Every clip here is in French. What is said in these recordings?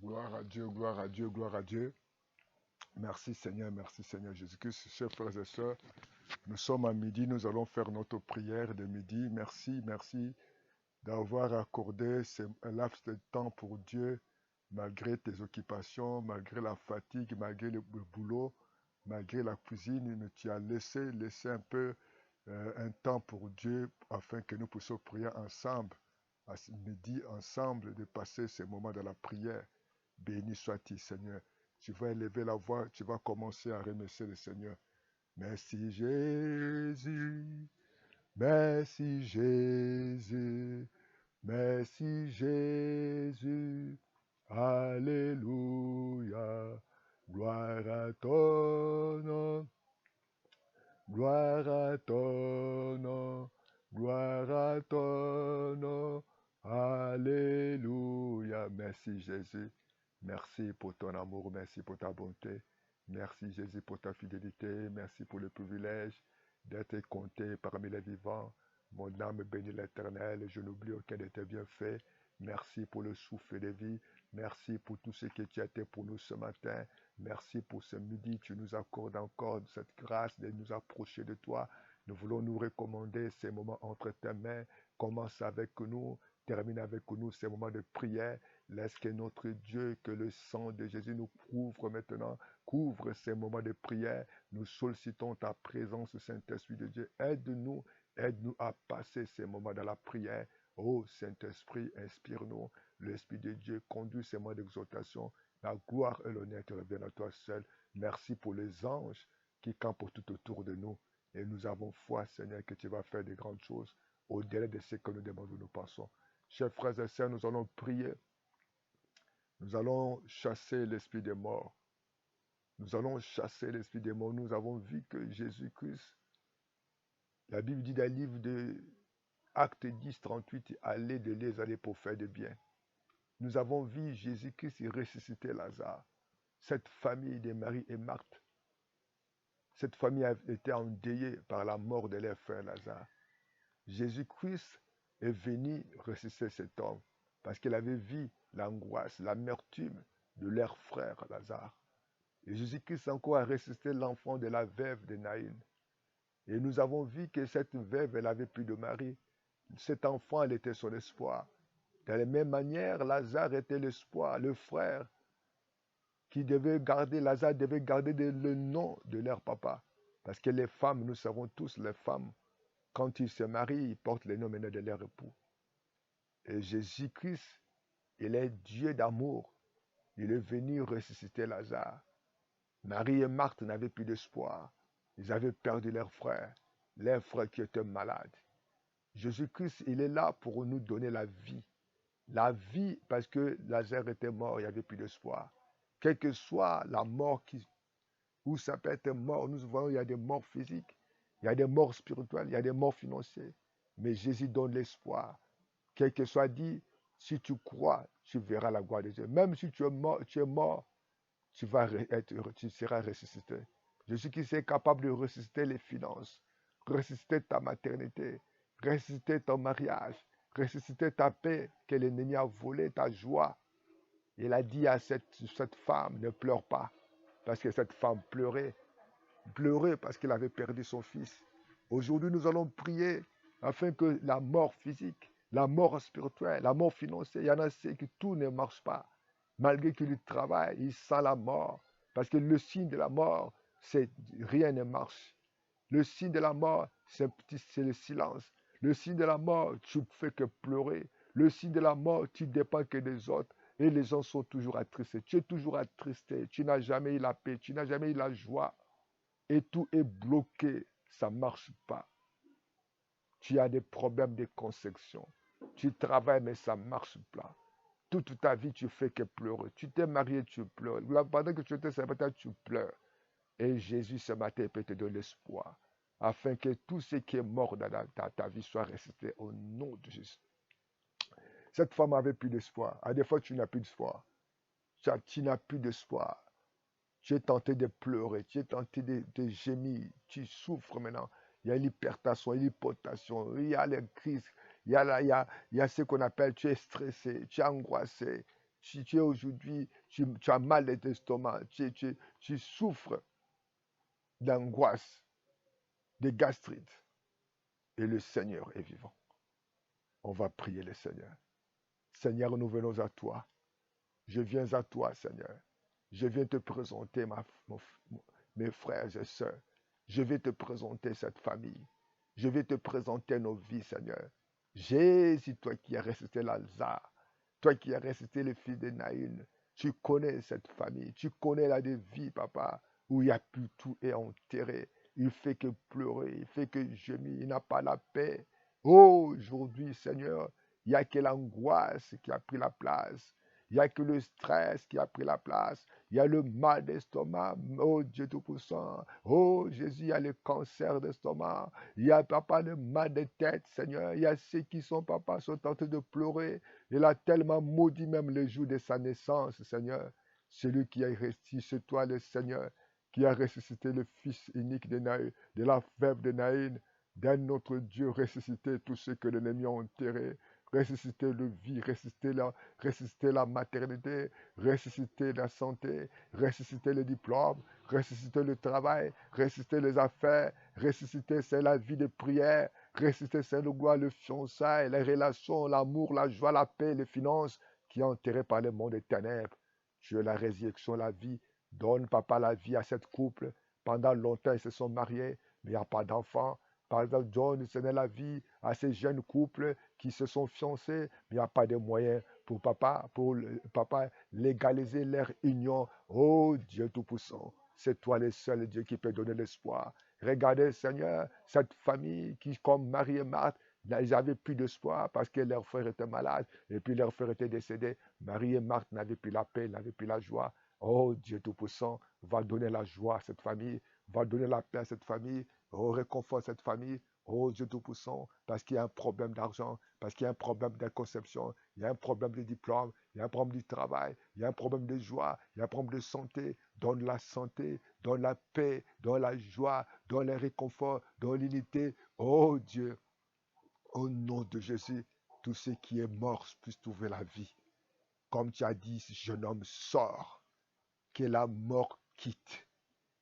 Gloire à Dieu, gloire à Dieu, gloire à Dieu. Merci Seigneur Jésus-Christ. Chers frères et sœurs, nous sommes à midi, nous allons faire notre prière de midi. Merci d'avoir accordé un laps de temps pour Dieu, malgré tes occupations, malgré la fatigue, malgré le boulot, malgré la cuisine. Tu as laissé un peu un temps pour Dieu afin que nous puissions prier ensemble, à ce midi ensemble, de passer ces moments de la prière. Béni sois-tu, Seigneur. Tu vas élever la voix, tu vas commencer à remercier le Seigneur. Merci Jésus, merci Jésus, merci Jésus. Alléluia, gloire à ton nom, gloire à ton nom, gloire à ton nom. Alléluia, merci Jésus. Merci pour ton amour, merci pour ta bonté. Merci Jésus pour ta fidélité. Merci pour le privilège d'être compté parmi les vivants. Mon âme bénit l'Éternel, je n'oublie aucun de tes bienfaits. Merci pour le souffle de vie. Merci pour tout ce que tu as été pour nous ce matin. Merci pour ce midi. Tu nous accordes encore cette grâce de nous approcher de toi. Nous voulons nous recommander ces moments entre tes mains. Commence avec nous. Termine avec nous ces moments de prière. Laisse que notre Dieu, que le sang de Jésus nous couvre maintenant, couvre ces moments de prière. Nous sollicitons ta présence, Saint-Esprit de Dieu. Aide-nous à passer ces moments dans la prière. Ô Saint-Esprit, inspire-nous. L'Esprit de Dieu conduit ces moments d'exaltation. La gloire et l'honneur te reviennent à toi seul. Merci pour les anges qui campent tout autour de nous. Et nous avons foi, Seigneur, que tu vas faire de grandes choses au-delà de ce que nous demandons, nous pensons. Chers frères et sœurs, nous allons prier. Nous allons chasser l'esprit des morts. Nous allons chasser l'esprit des morts. Nous avons vu que Jésus-Christ, la Bible dit dans le livre de Actes 10, 38, allez de les aller pour faire de bien. Nous avons vu Jésus-Christ ressusciter Lazare. Cette famille de Marie et Marthe, cette famille a été endeuillée par la mort de leur frère Lazare. Jésus-Christ est venu ressusciter cet homme parce qu'il avait vu l'angoisse, l'amertume de leur frère Lazare. Et Jésus-Christ encore a ressuscité l'enfant de la veuve de Naïn. Et nous avons vu que cette veuve, elle avait plus de mari. Cet enfant, elle était son espoir. De la même manière, Lazare était l'espoir, le frère qui devait garder, Lazare devait garder le nom de leur papa. Parce que les femmes, nous savons tous, les femmes, quand ils se marient, ils portent le nom maintenant de leur époux. Et Jésus-Christ, il est Dieu d'amour. Il est venu ressusciter Lazare. Marie et Marthe n'avaient plus d'espoir. Ils avaient perdu leur frère qui était malade. Jésus-Christ, il est là pour nous donner la vie. La vie, parce que Lazare était mort, il n'y avait plus d'espoir. Quelle que soit la mort où ça peut être mort, nous voyons, il y a des morts physiques, il y a des morts spirituelles, il y a des morts financières. Mais Jésus donne l'espoir. Quel que soit dit, si tu crois, tu verras la gloire de Dieu. Même si tu es mort, tu seras ressuscité. Jésus-Christ est capable de ressusciter les finances, ressusciter ta maternité, ressusciter ton mariage, ressusciter ta paix que l'ennemi a volé, ta joie. Il a dit à cette femme, ne pleure pas, parce que cette femme pleurait parce qu'elle avait perdu son fils. Aujourd'hui, nous allons prier afin que la mort physique, la mort spirituelle, la mort financière, il y en a ceux qui tout ne marche pas. Malgré qu'ils travaillent, ils sentent la mort. Parce que le signe de la mort, c'est rien ne marche. Le signe de la mort, c'est le silence. Le signe de la mort, tu ne fais que pleurer. Le signe de la mort, tu ne dépends que des autres. Et les gens sont toujours attristés. Tu es toujours attristé. Tu n'as jamais eu la paix. Tu n'as jamais eu la joie. Et tout est bloqué. Ça ne marche pas. Tu as des problèmes de conception. Tu travailles, mais ça ne marche pas. Toute ta vie, tu fais que pleurer. Tu t'es marié, tu pleures. Pendant que tu étais célibataire, tu pleures. Et Jésus, ce matin, peut te donner l'espoir. Afin que tout ce qui est mort dans ta vie soit ressuscité au nom de Jésus. Cette femme avait plus d'espoir. À des fois, tu n'as plus d'espoir. Tu n'as plus d'espoir. Tu es tenté de pleurer. Tu es tenté de gémir. Tu souffres maintenant. Il y a l'hypertension, l'hypotension, il y a les crises, il y a ce qu'on appelle, tu es stressé, tu es angoissé, Si tu es aujourd'hui, tu as mal d'estomac, tu souffres d'angoisse, de gastrite, et le Seigneur est vivant. On va prier le Seigneur. Seigneur, nous venons à toi. Je viens à toi, Seigneur. Je viens te présenter mes frères et sœurs. Je vais te présenter cette famille. Je vais te présenter nos vies, Seigneur. Jésus, toi qui as ressuscité Lazare, toi qui as ressuscité le fils de Naïn, tu connais cette famille, tu connais la vie, papa, où il n'y a plus tout est enterré. Il fait que pleurer, il fait que gémir, il n'a pas la paix. Oh, aujourd'hui, Seigneur, il n'y a que l'angoisse qui a pris la place. Il n'y a que le stress qui a pris la place. Il y a le mal d'estomac. Oh Dieu Tout-Puissant. Oh Jésus, il y a le cancer d'estomac. Il y a, papa, le mal de tête, Seigneur. Il y a ceux qui sont, papa, sont tentés de pleurer. Il a tellement maudit même le jour de sa naissance, Seigneur. Celui qui a resté, c'est toi, le Seigneur, qui a ressuscité le Fils unique de Naïn, de la veuve de Naïn, d'un autre Dieu ressuscité tout ce que l'ennemi a enterré. Ressusciter le vie, ressusciter la maternité, ressusciter la santé, ressusciter le diplôme, ressusciter le travail, ressusciter les affaires, ressusciter c'est la vie de prière, ressusciter c'est le gloire, le fiançailles, les relations, l'amour, la joie, la paix, les finances qui est enterré par le monde des ténèbres. Tu es la résurrection, la vie. Donne, papa, la vie à cette couple. Pendant longtemps, ils se sont mariés, mais il n'y a pas d'enfants. Par exemple, John, ce n'est la vie à ces jeunes couples qui se sont fiancés, mais il n'y a pas de moyens pour papa légaliser leur union. Oh Dieu Tout-Puissant, c'est toi le seul Dieu qui peut donner l'espoir. Regardez, Seigneur, cette famille qui, comme Marie et Marthe, ils n'avaient plus d'espoir parce que leur frère était malade et puis leur frère était décédé. Marie et Marthe n'avaient plus la paix, n'avaient plus la joie. Oh Dieu Tout-Puissant, va donner la joie à cette famille, va donner la paix à cette famille, oh, réconforte cette famille. Oh Dieu Tout-Puissant, parce qu'il y a un problème d'argent, parce qu'il y a un problème de conception, il y a un problème de diplôme, il y a un problème du travail, il y a un problème de joie, il y a un problème de santé. Donne la santé, donne la paix, donne la joie, donne le réconfort, donne l'unité. Oh Dieu, au nom de Jésus, tout ce qui est mort puisse trouver la vie. Comme tu as dit, ce jeune homme sort, que la mort quitte,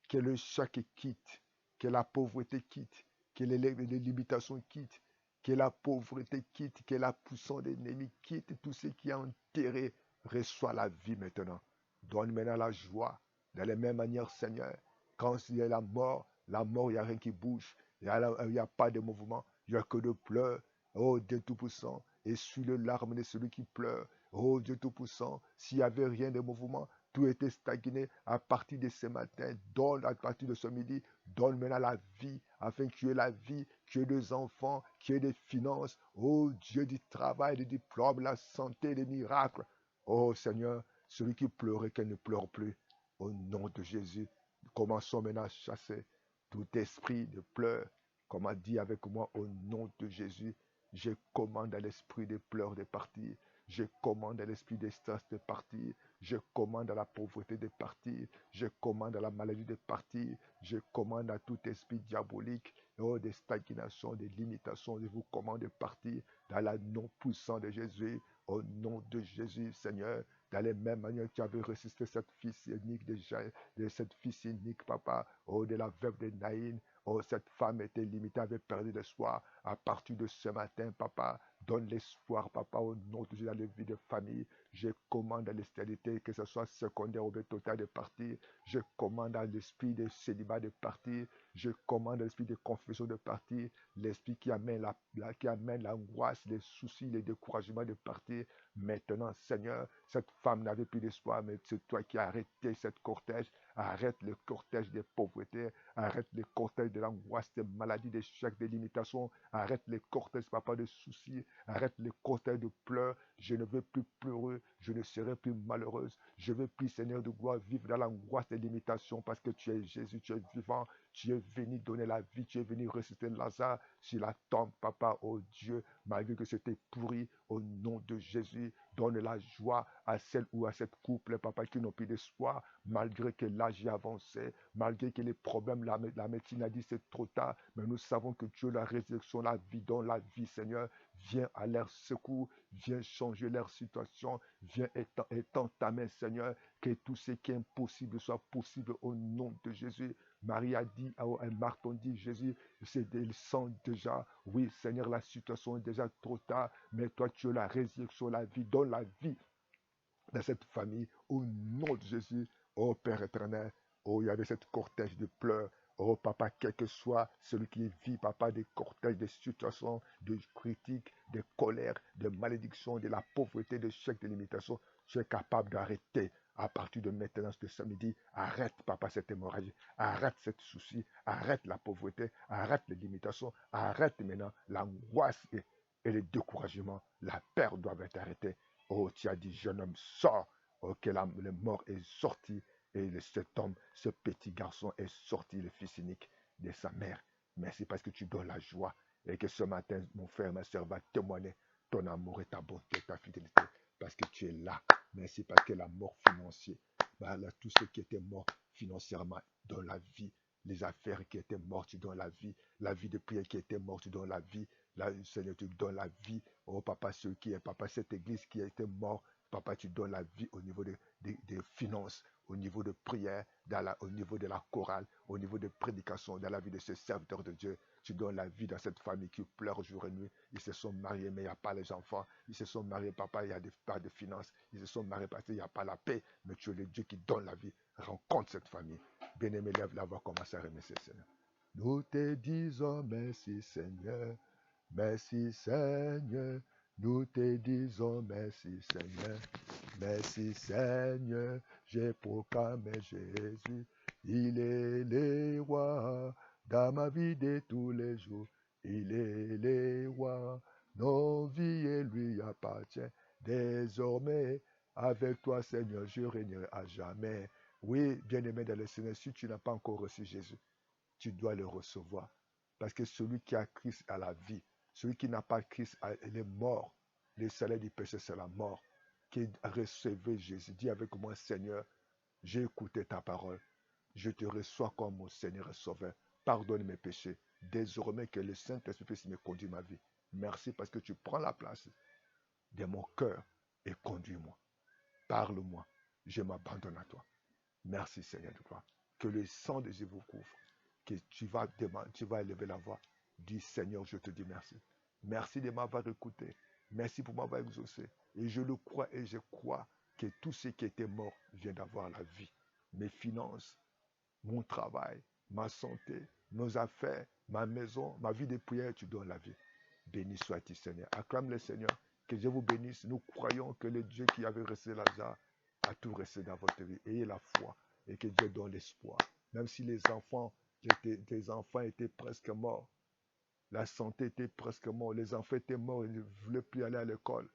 que le choc quitte, que la pauvreté quitte, que les limitations quittent, que la pauvreté quitte, que la puissance de l'ennemi quitte, tout ce qui est enterré reçoit la vie maintenant. Donne maintenant la joie. De la même manière, Seigneur, quand il y a la mort, il n'y a rien qui bouge, il n'y a pas de mouvement, il n'y a que de pleurs. Oh Dieu Tout-Puissant, essuie le larmes de celui qui pleure. Oh Dieu Tout-Puissant, s'il n'y avait rien de mouvement, tout était stagné à partir de ce matin. Donne à partir de ce midi, donne maintenant la vie, afin que tu aies la vie, que tu aies des enfants, que tu aies des finances. Oh Dieu du travail, du diplôme, la santé, des miracles. Oh Seigneur, celui qui pleurait, qu'elle ne pleure plus. Au nom de Jésus, commençons maintenant à chasser tout esprit de pleurs. Comme a dit avec moi, au nom de Jésus, je commande à l'esprit de pleurs de partir. Je commande à l'esprit de stress de partir. Je commande à la pauvreté de partir. Je commande à la maladie de partir. Je commande à tout esprit diabolique, oh, de stagnation, de limitation. Je vous commande de partir dans la non-puissance de Jésus. Au nom de Jésus, Seigneur, dans les mêmes manières que tu avais ressuscité cette fille unique de cette fille unique, papa, oh, de la veuve de Naïn. Oh, cette femme était limitée, avait perdu l'espoir. À partir de ce matin, papa, donne l'espoir, papa, au nom de Jésus, dans les vies de famille. Je commande à l'estérité, que ce soit secondaire ou total de partir. Je commande à l'esprit de célibat de partir. Je commande à l'esprit de confession de partir. L'esprit qui amène l'angoisse, les soucis, les découragements de partir. Maintenant, Seigneur, cette femme n'avait plus d'espoir, mais c'est toi qui as arrêté cette cortège. Arrête le cortège des pauvretés. Arrête le cortège de l'angoisse, des maladies, des chocs, des limitations. Arrête le cortège, papa, de soucis. Arrête le cortège de pleurs. Je ne veux plus pleurer. Je ne serai plus malheureuse. Je veux plus, Seigneur de gloire, vivre dans l'angoisse des limitations parce que tu es Jésus, tu es vivant. Tu es venu donner la vie. Tu es venu ressusciter Lazare sur la tombe, papa, oh Dieu, malgré que c'était pourri. Au nom de Jésus, donne la joie à celle ou à cette couple, papa, qui n'ont plus d'espoir, malgré que l'âge est avancé, malgré que les problèmes, la médecine a dit c'est trop tard, mais nous savons que Dieu, la résurrection, la vie, donne la vie, Seigneur. Viens à leur secours, viens changer leur situation, viens étendre ta main, Seigneur, que tout ce qui est impossible soit possible au nom de Jésus. Marie a dit, Marthe a dit, Jésus, ils sont déjà, oui, Seigneur, la situation est déjà trop tard, mais toi, tu as la résurrection, la vie, donne la vie dans cette famille, au nom de Jésus. Oh Père éternel, oh, il y avait cette cortège de pleurs. Oh Papa, quel que soit celui qui vit, Papa, des cortèges, des situations, de critiques, de colère, de malédiction, de la pauvreté, de chèques, de limitation, tu es capable d'arrêter à partir de maintenant, ce samedi. Arrête, Papa, cette hémorragie. Arrête cette souci. Arrête la pauvreté. Arrête les limitations. Arrête maintenant l'angoisse et le découragement. La peur doit être arrêtée. Oh, tu as dit, jeune homme, sors. Oh, que le mort est sorti. Et cet homme, ce petit garçon est sorti, le fils unique de sa mère. Merci parce que tu donnes la joie. Et que ce matin, mon frère, ma soeur, va témoigner ton amour et ta bonté, ta fidélité. Parce que tu es là. Merci parce que la mort financière, voilà, tout ce qui était mort financièrement dans la vie, les affaires qui étaient mortes dans la vie de prière qui était morte dans la vie, Seigneur, tu donnes la vie. Oh Papa, ce qui est, Papa, cette église qui a été morte, Papa, tu donnes la vie au niveau des finances, au niveau de prière, au niveau de la chorale, au niveau de prédication, dans la vie de ces serviteurs de Dieu. Tu donnes la vie dans cette famille qui pleure jour et nuit. Ils se sont mariés, mais il n'y a pas les enfants. Ils se sont mariés, Papa, il n'y a pas de finances. Ils se sont mariés parce qu'il n'y a pas la paix. Mais tu es le Dieu qui donne la vie. Rencontre cette famille. Bien-aimé, lève la voix, commence à remercier le Seigneur. Nous te disons merci, Seigneur. Merci, Seigneur. Nous te disons merci, Seigneur. Merci, Seigneur. J'ai proclamé Jésus. Il est le roi dans ma vie de tous les jours. Il est le roi. Nos vies et lui appartient. Désormais, avec toi, Seigneur, je régnerai à jamais. Oui, bien-aimé dans le Seigneur, si tu n'as pas encore reçu Jésus, tu dois le recevoir. Parce que celui qui a Christ a la vie. Celui qui n'a pas Christ, il est mort. Le salaire du péché, c'est la mort. Qui recevait Jésus. Dis avec moi, Seigneur, j'ai écouté ta parole. Je te reçois comme mon Seigneur et Sauveur. Pardonne mes péchés. Désormais que le Saint-Esprit puisse me conduire ma vie. Merci parce que tu prends la place de mon cœur et conduis-moi. Parle-moi. Je m'abandonne à toi. Merci Seigneur de gloire. Que le sang de Jésus vous couvre. Que tu vas élever la voix. Dis Seigneur, je te dis merci. Merci de m'avoir écouté. Merci pour m'avoir exaucé. Et je le crois et je crois que tout ce qui était mort vient d'avoir la vie. Mes finances, mon travail, ma santé, nos affaires, ma maison, ma vie de prière, tu donnes la vie. Béni sois-tu Seigneur. Acclame le Seigneur. Que Dieu vous bénisse. Nous croyons que le Dieu qui avait resté Lazare a tout resté dans votre vie. Ayez la foi et que Dieu donne l'espoir. Même si les enfants étaient presque morts, la santé était presque morte, les enfants étaient morts, ils ne voulaient plus aller à l'école,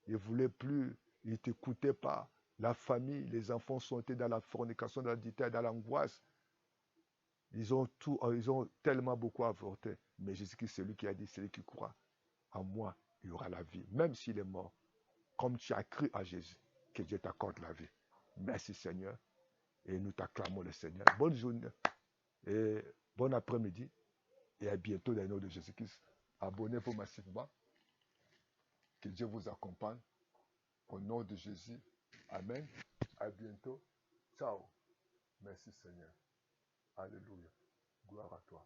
ils ne voulaient plus, ils ne t'écoutaient pas. La famille, les enfants sont été dans la fornication, dans l'adultère, dans l'angoisse. Ils ont tellement beaucoup avorté. Mais Jésus-Christ, c'est lui qui a dit, c'est lui qui croit. En moi, il y aura la vie, même s'il est mort. Comme tu as cru à Jésus, que Dieu t'accorde la vie. Merci Seigneur. Et nous t'acclamons le Seigneur. Bonne journée et bon après-midi. Et à bientôt dans le nom de Jésus-Christ. Abonnez-vous massivement. Que Dieu vous accompagne. Au nom de Jésus. Amen. À bientôt. Ciao. Merci Seigneur. Alléluia. Gloire à toi.